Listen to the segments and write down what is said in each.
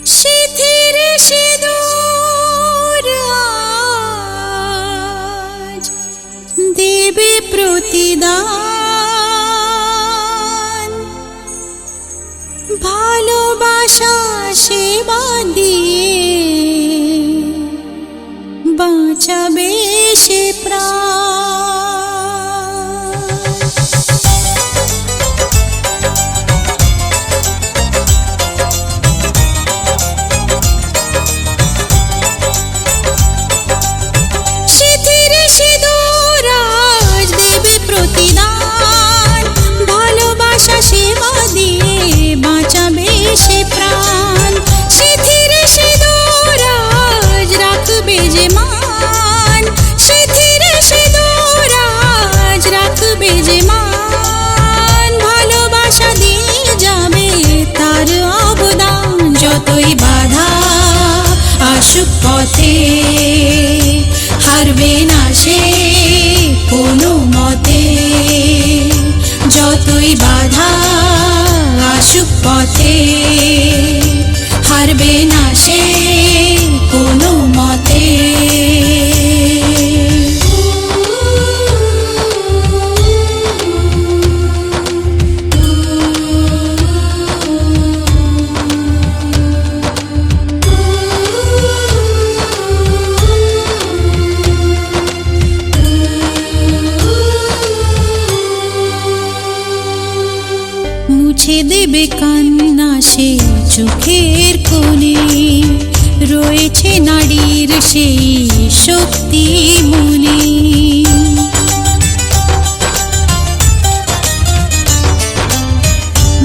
শিথির সিঁদুর আজ দেবে প্রতিদান, ভালোবাসা সেবা দিয়ে বাঁচাবে সে প্রাণ। শিথির সিঁদুর আজ দেবে প্রতিদান, ভালোবাসা সেবা দিয়ে বাঁচাবে সে প্রাণ। শিথির সিঁদুর আজ রাখবে যে মান, শিথির সিঁদুর আজ রাখবে যে মান, ভালোবাসা দিয়ে যাবে তার অবদান। যতই বাধা আসুক পথে হারবে না সে কোনো মতে, যতই বাধা আসুক পথে হারবে না সে কোনো মতে। মুছে দেবে কান্না সে চোখের কোণে, রয়েছে নারীর সেই শক্তি মনে।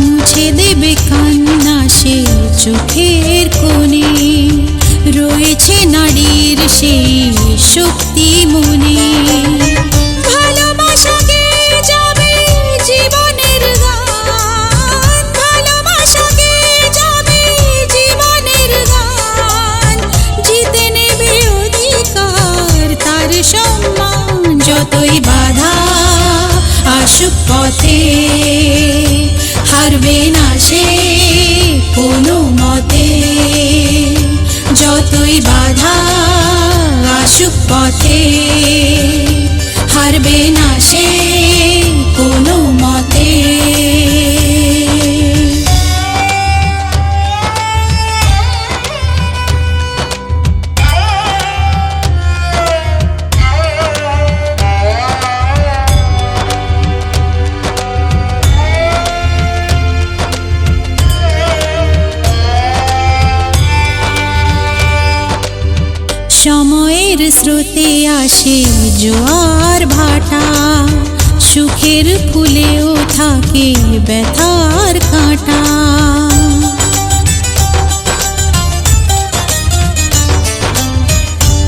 মুছে দেবে কান্না সে চোখের কোণে, রয়েছে নারীর সেই শক্তি মনে। ভালোবাসাকে যাবে জীবনের গান, ভালোবাসাকে যাবে জীবনের গান, জিতে নেবে অধিকার তার সম্মান। যতই বাধা আসুক পথে হারবে না সে কোনো মতে, যতই বাধা আসুক পথে হারবে না সে কোনো মতে। সময়ের স্রোতে আসে জোয়ার ভাটা, সুখের ফুলেও থাকে ব্যথার কাঁটা।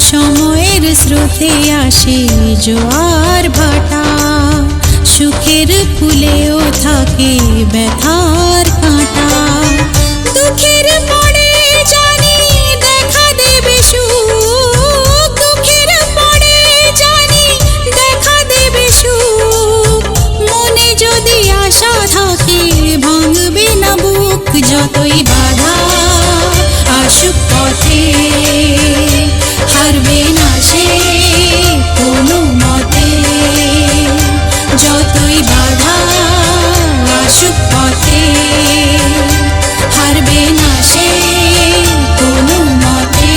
সময়ের স্রোতে আসে জোয়ার ভাটা, সুখের ফুলেও থাকে ব্যথার কাঁটা। দুঃখের পরে জানি দেখা দেবে সুখ, দুঃখের পরে জানি দেখা দেবে সুখ, মনে যদি আশা থাকে ভাঙবে না বুক। যতই বাধা আসুক পথে হারবে না সে কোনো মতে, যতই বাধা আসুক পথে হারবে না সে কোনো মতে।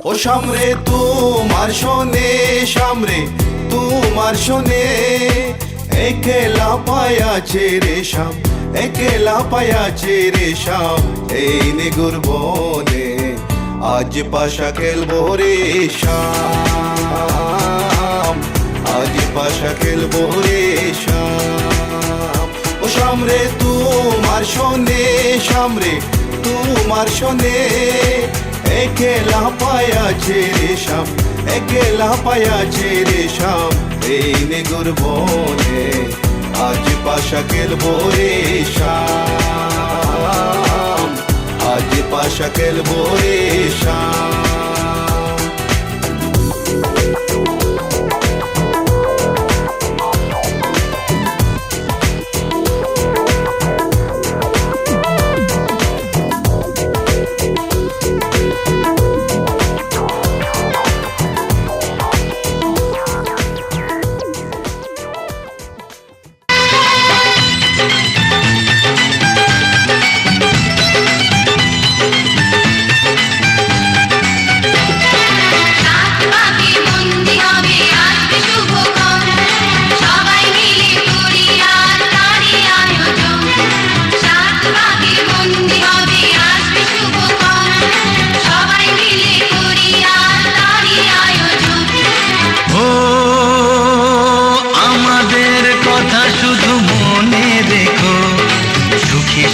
ও সামরে তোমার শোনে, সামরে তোমার শোনে, একলা পায়াছে রে শাম, একলা পায়াছে রে শাম, এই নিগুর বনে আজ পাশা খেলবো রে শাম, আজ পাশা খেলবো রে শাম। ও সামরে তোমার শোনে সামরে তোমার শোনে একলা পায়াছে রে শাম একলা পায়াছে রে শাম এই নেগুর বনে আজ পাশা খেলবো রে শাম আজ পাশা খেলবো রে শাম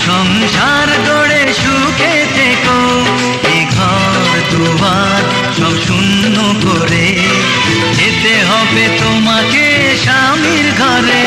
সংসার গড়ে সুখে থেকো এ ঘর দুয়ার সব শূন্য করে যেতে হবে তোমাকে স্বামীর ঘরে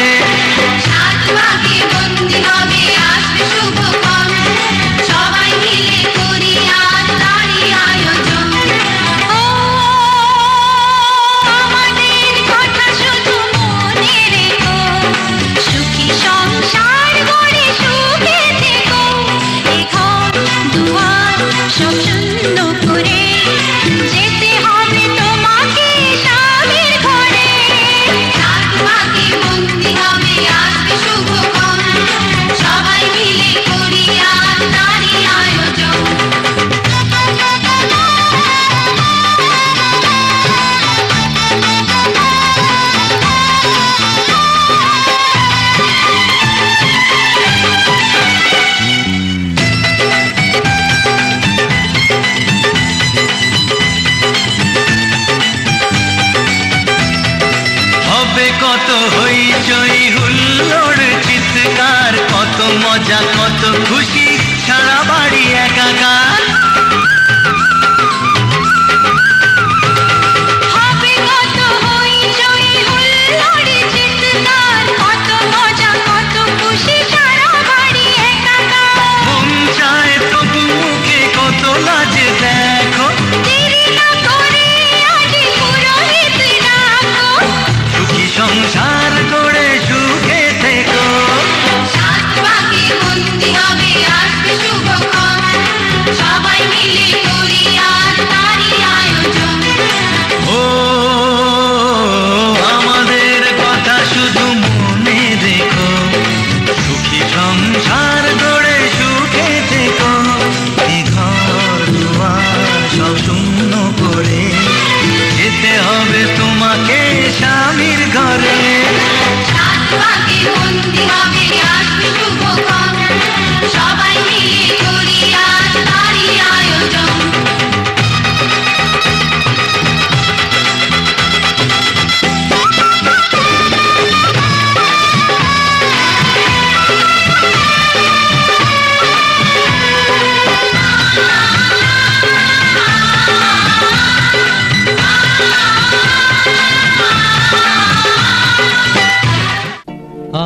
কত হইচই হুল্লোড় চিৎকার কত মজা কত খুশি সারা বাড়ি একাকার মন চায় তবু মুখে কত লাজে দেখো সংসার গড়ে সুখে থেকো ও আমাদের কথা শুধু মনে রেখো সুখী সংসার গড়ে সুখে থেকো এ ঘর দুয়ার সব শূন্য করে যেতে হবে তোমাকে স্বামীর ঘরে সবাই মিলে করি আজ তারই আয়োজন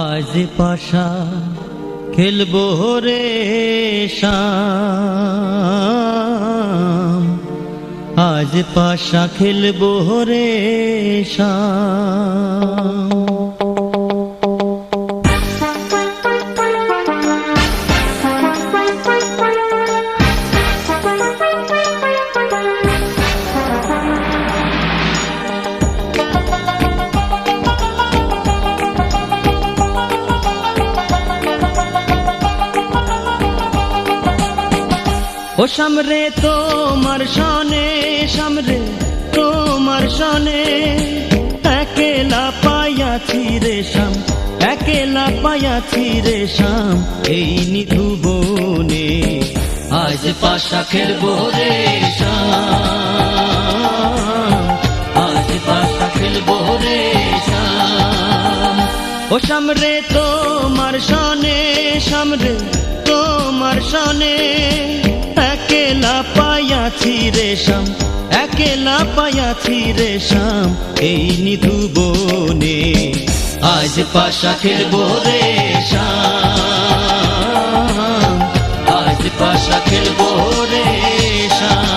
আজ পাশা খেলবো রে শাম আজ পাশা খেলবো রে শাম ও সামরে তোমার সনে সামরে তোমার সনে একলা পায়াছি রে শাম একলা পায়াছি রে শাম এই নিধু বনে আজ পাশা খেলবো রে শাম আজ পাশা খেলবো রে শাম ও সামরে তোমার সনে সামরে তোমার সনে একেলা পাইয়াছি রে শাম, একেলা পাইয়াছি রে শাম এই নিধু বনে। আজ পাশা খেলবো রে শাম, আজ পাশা খেলবো রে শাম।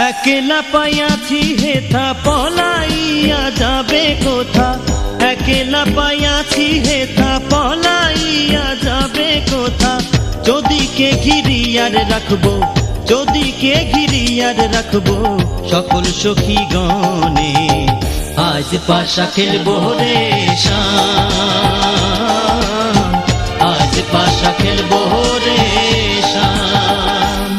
একেলা পাইয়াছি হেথা পলাইয়া যাবে কোথা, একেলা পাইয়াছি হেথা পলাইয়া যাবে কোথা। যদি কে ঘিরিয়ার রাখবো, যদি কে ঘিরিয়ার রাখবো সকল সখী গণে। আজ পাশা খেলবো রে শাম, আজ পাশা খেলবো রে শাম।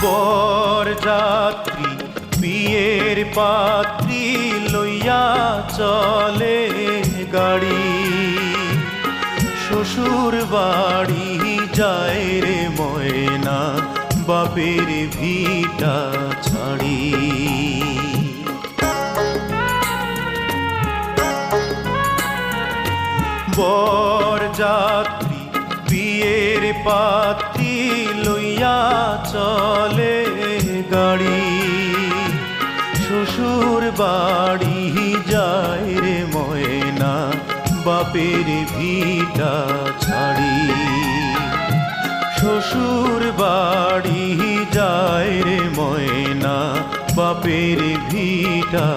বরযাত্রী বিয়ের পাত্রী লইয়া চলে গাড়ি, শ্বশুর বাড়ি যায় রে ময়না বাপের ভিটা ছাড়ি। বরযাত্রী বিয়ের পাত্রী লইয়া চলে গাড়ি, শ্বশুর বাড়ি যায় রে ময়না বাপের ভিটা ছাড়ি। শ্বশুর বাড়ি যায় রে ময়না বাপের ভিটা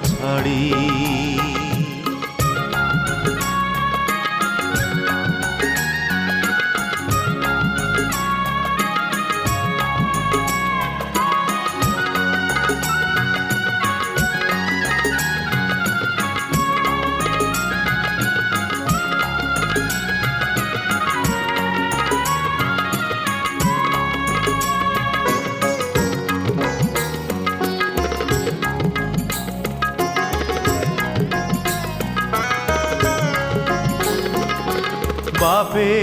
ছাড়ি। বাপে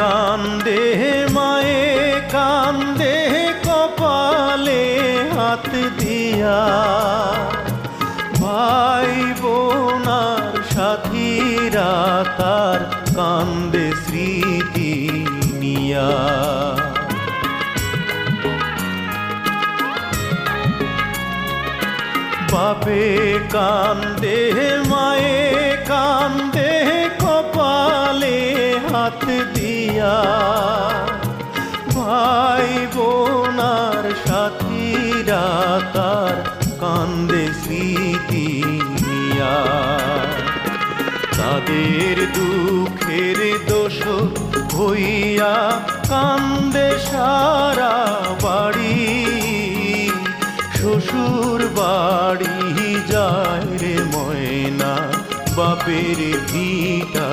কান্দে মায়ে কান্দে কপালে হাত দিয়া, ভাই বোনার সাথীরা তার কান্দে স্মৃতি নিয়া। বাপে কান্দে মায়ে কান্দে কপালে হাত দিয়া, ভাই বোনার সাথীরা তার কান্দে স্মৃতি নিয়া। তাদের দুঃখের দোষ হইয়া কান্দে সারা বাড়ি, শ্বশুর বাড়ি যায় রে ময়না বাপের ভিটা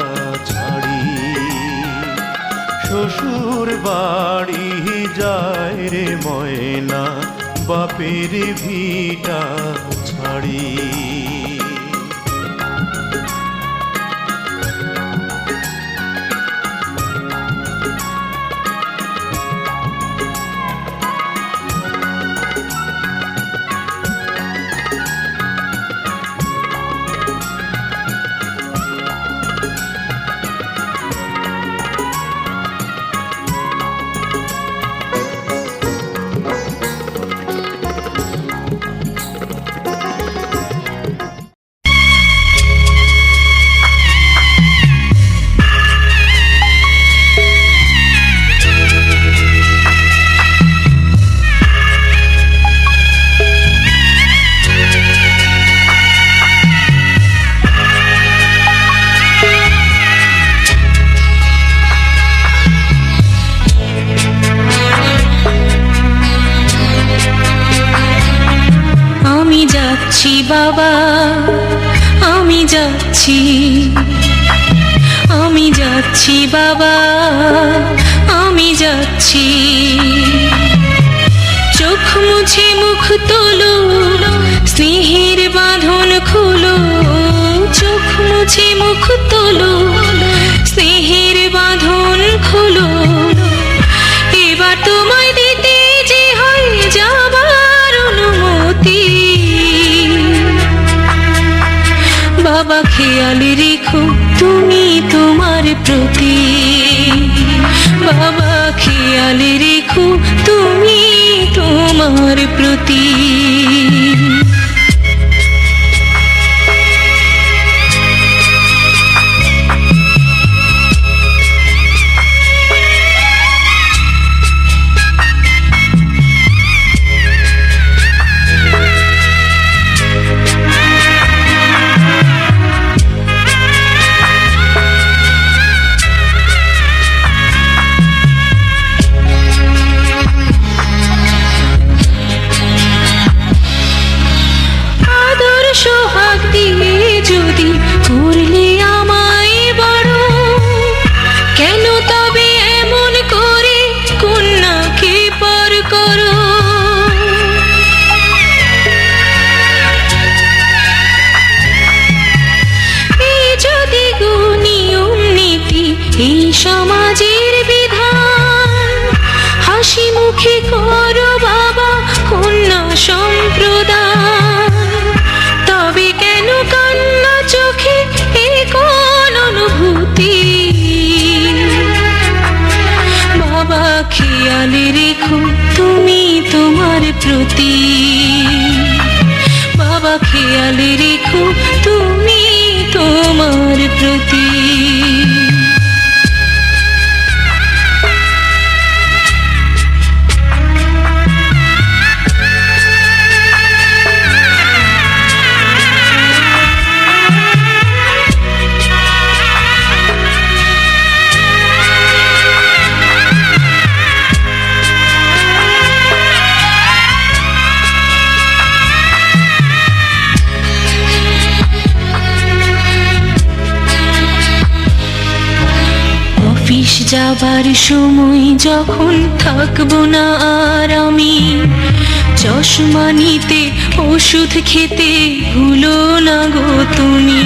ছাড়ি। শ্বশুর বাড়ি যায় রে ময়না বাপের ভিটা ছাড়ি। যাচ্ছি বাবা, আমি যাচ্ছি, আমি যাচ্ছি বাবা, আমি যাচ্ছি। চোখ মুছে মুখ তোলো, স্নেহের বাঁধন খোলো, চোখ মুছে মুখ তোলো, স্নেহের বাঁধন খোলো। এবার তোমায় দিতে যে হয় যাবার অনুমতি। বাবা খেয়াল রেখো তুমি তোমার প্রতি, বাবা খেয়াল রেখো তুমি তোমার প্রতি। সোহাগ দিয়ে যদি করলে আমায় বড়, কেন তবে এমন করে কন্যাকে পর করো। এই যদি গো নিয়ম নীতি, এই সমাজের বিধান, হাসি মুখে করো বাবা কন্যা সম্প্রদান। তবে কেন কান্না চোখে এ কোন অনুভূতি। বাবা খেয়াল রেখো তুমি তোমার প্রতি, বাবা খেয়াল রেখো তুমি তোমার প্রতি। অফিস যাবার সময় যখন থাকবো না আর আমি, চশমা নিতে ওষুধ খেতে ভুলো না গো তুমি।